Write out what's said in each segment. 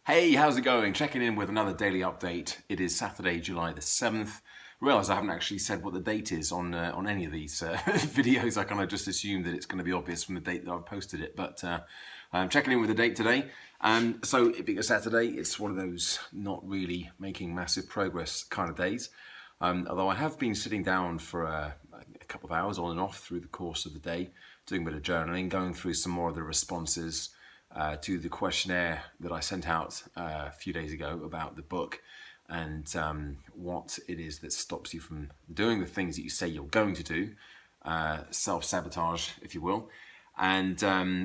Hey, how's it going? Checking in with another daily update. It is Saturday, July the 7th. Realise I haven't actually said what the date is on any of these videos. I kind of just assumed that it's going to be obvious from the date that I've posted it. But I'm checking in with the date today. So it being a Saturday, it's one of those not really making massive progress kind of days. Although I have been sitting down for a couple of hours on and off through the course of the day, doing a bit of journaling, going through some more of the responses to the questionnaire that I sent out a few days ago about the book and what it is that stops you from doing the things that you say you're going to do, self-sabotage, if you will, and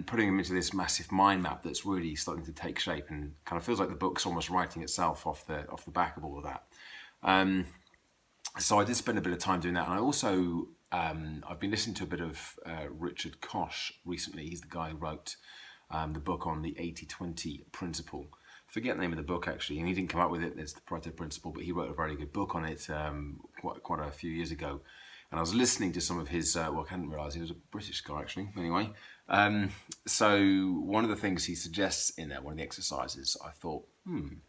putting them into this massive mind map that's really starting to take shape and kind of feels like the book's almost writing itself off the back of all of that. So I did spend a bit of time doing that, and I also I've been listening to a bit of Richard Koch recently. He's the guy who wrote the book on the 80-20 principle. I forget the name of the book actually, and he didn't come up with it. It's the Protec Principle, but he wrote a very good book on it quite a few years ago. And I was listening to some of his, I hadn't realised he was a British guy actually, anyway. So one of the things he suggests in there, one of the exercises, I thought,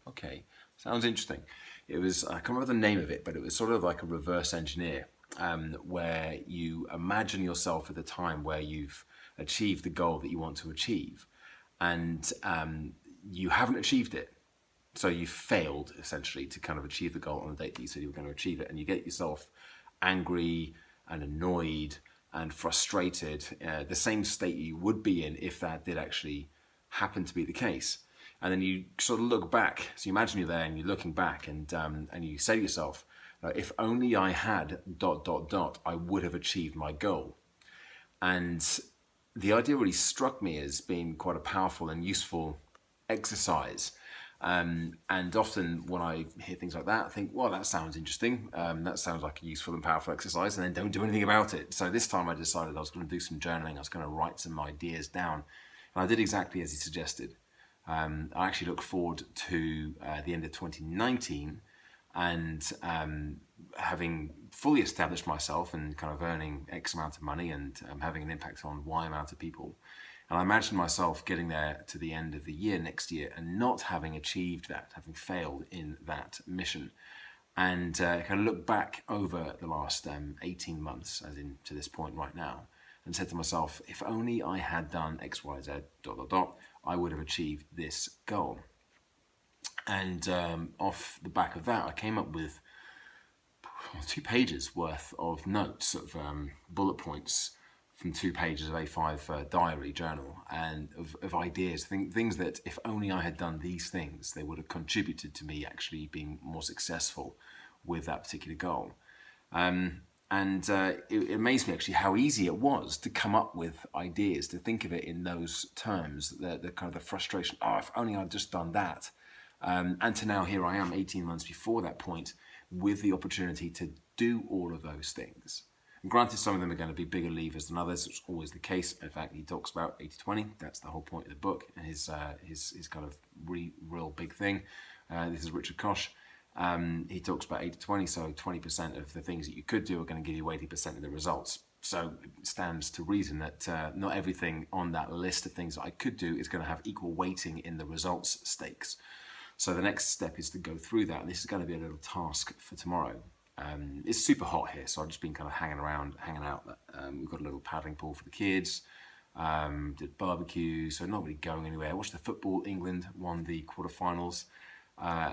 okay, sounds interesting. It was, I can't remember the name of it, but it was sort of like a reverse engineer, where you imagine yourself at the time where you've achieved the goal that you want to achieve, and you haven't achieved it. So you failed essentially to kind of achieve the goal on the date that you said you were going to achieve it, and you get yourself angry and annoyed and frustrated, the same state you would be in if that did actually happen to be the case. And then you sort of look back, so you imagine you're there and you're looking back, and you say to yourself, if only I had ... I would have achieved my goal. And the idea really struck me as being quite a powerful and useful exercise. And often when I hear things like that, I think, well, that sounds interesting. That sounds like a useful and powerful exercise, and then don't do anything about it. So this time I decided I was going to do some journaling. I was going to write some ideas down. And I did exactly as he suggested. I actually look forward to the end of 2019 and having fully established myself and kind of earning X amount of money and having an impact on Y amount of people. And I imagine myself getting there to the end of the year next year and not having achieved that, having failed in that mission. And kind of look back over the last 18 months, as in to this point right now, and said to myself, if only I had done X, Y, Z, ... I would have achieved this goal. And off the back of that, I came up with 2 pages worth of notes, of bullet points from 2 pages of A5 diary journal, and of ideas, things that if only I had done these things, they would have contributed to me actually being more successful with that particular goal. It amazed me actually how easy it was to come up with ideas, to think of it in those terms, the kind of the frustration, if only I'd just done that. And to now here I am 18 months before that point with the opportunity to do all of those things. And granted, some of them are going to be bigger levers than others. It's always the case. In fact, he talks about 80-20. That's the whole point of the book, and his kind of real big thing. This is Richard Koch. He talks about 80-20, so 20% of the things that you could do are going to give you 80% of the results. So it stands to reason that not everything on that list of things that I could do is going to have equal weighting in the results stakes. So the next step is to go through that, and this is going to be a little task for tomorrow. It's super hot here, so I've just been kind of hanging out. We've got a little paddling pool for the kids, did barbecue, so not really going anywhere. I watched the football. England won the quarterfinals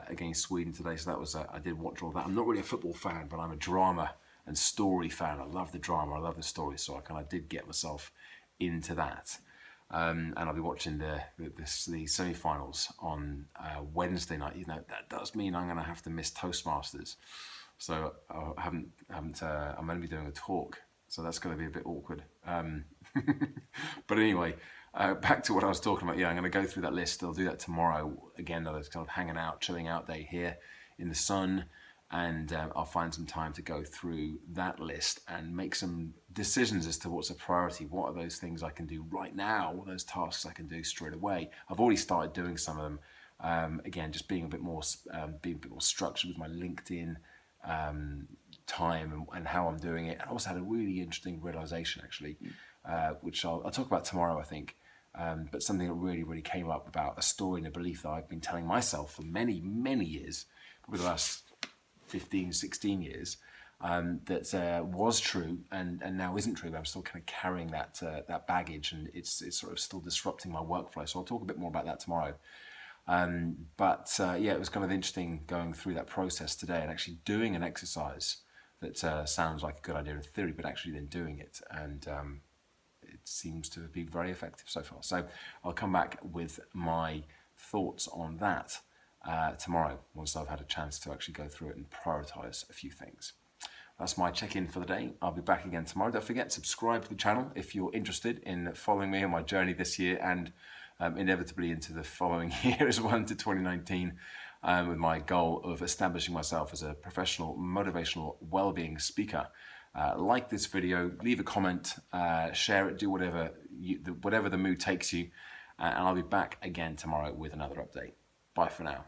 against Sweden today, so that was I did watch all that. I'm not really a football fan, but I'm a drama and story fan. I love the drama, I love the story, so I kind of did get myself into that. And I'll be watching the semi-finals on Wednesday night. You know, that does mean I'm going to have to miss Toastmasters. So I'm going to be doing a talk, so that's going to be a bit awkward. But anyway, back to what I was talking about. Yeah, I'm going to go through that list. I'll do that tomorrow. Again, another kind of hanging out, chilling out day here in the sun. And I'll find some time to go through that list and make some decisions as to what's a priority. What are those things I can do right now? What are those tasks I can do straight away? I've already started doing some of them. Again, just being a bit more structured with my LinkedIn time and how I'm doing it. I also had a really interesting realization actually, which I'll talk about tomorrow, I think. but something that really came up about a story and a belief that I've been telling myself for many years, probably the last 15, 16 years, that was true and now isn't true. But I'm still kind of carrying that baggage, and it's sort of still disrupting my workflow. So I'll talk a bit more about that tomorrow. Yeah, it was kind of interesting going through that process today and actually doing an exercise that sounds like a good idea in theory, but actually then doing it, and it seems to be very effective so far. So I'll come back with my thoughts on that tomorrow once I've had a chance to actually go through it and prioritize a few things. That's my check-in for the day. I'll be back again tomorrow. Don't forget, subscribe to the channel if you're interested in following me on my journey this year and inevitably into the following year as well, into 2019, with my goal of establishing myself as a professional motivational well-being speaker. Like this video, leave a comment, share it, do whatever the mood takes you, and I'll be back again tomorrow with another update. Bye for now.